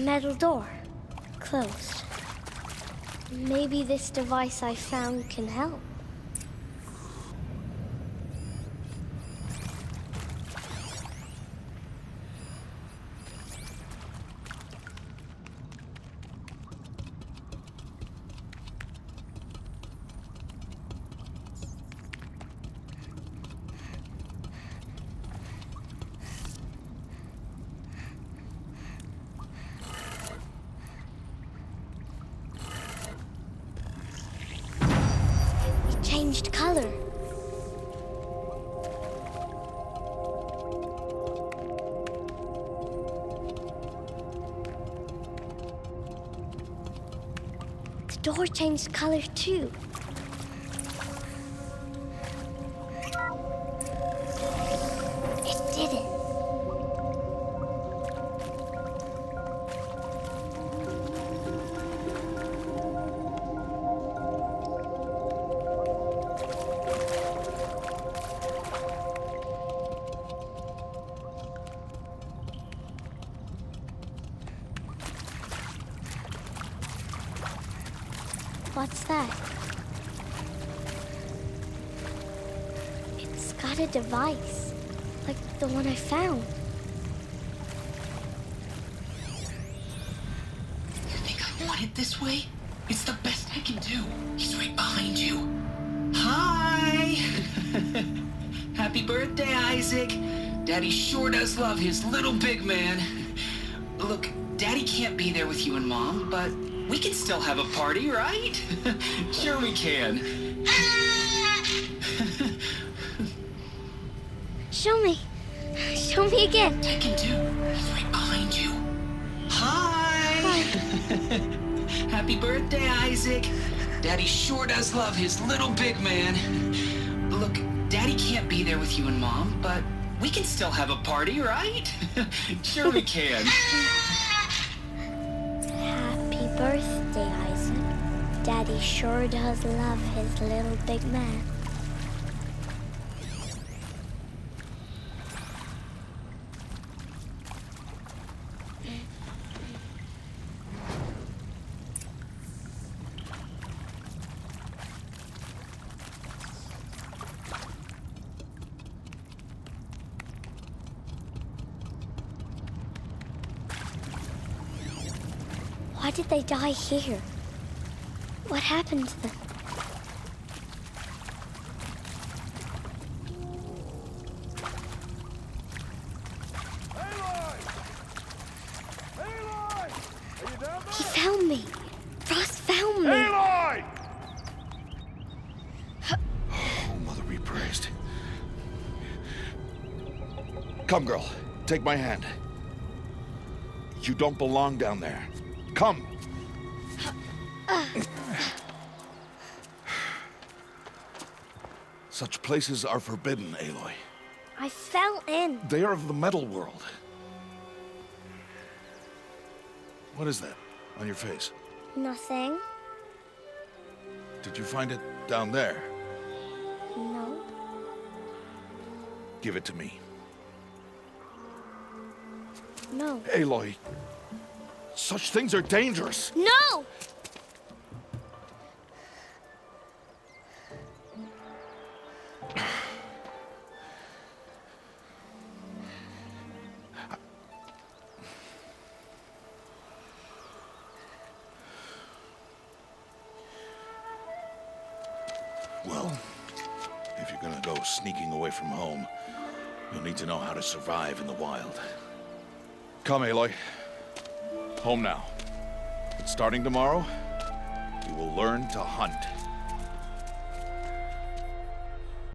metal door. Closed. Maybe this device I found can help. Changed color. The door changed color too. It did it. What's that? It's got a device, like the one I found. You think I want it this way? It's the best I can do. He's right behind you. Hi! Happy birthday, Isaac. Daddy sure does love his little big man. Look, Daddy can't be there with you and Mom, but we can still have a party, right? Sure we can. Show me. Show me again. I can do. He's right behind you. Hi! Hi. Happy birthday, Isaac. Daddy sure does love his little big man. Look, Daddy can't be there with you and Mom, but we can still have a party, right? Sure we can. Happy birthday, Isaac. Daddy sure does love his little big man. Why did they die here? What happened to them? Aloy! Aloy! Are you down He there? found me. Ross found me. Aloy! Oh, Mother be praised. Come, girl. Take my hand. You don't belong down there. Come. Such places are forbidden, Aloy. I fell in. They are of the metal world. What is that on your face? Nothing. Did you find it down there? No. Give it to me. No. Aloy, such things are dangerous. No! Well, if you're gonna go sneaking away from home, you'll need to know how to survive in the wild. Come, Aloy. Home now. But starting tomorrow, you will learn to hunt.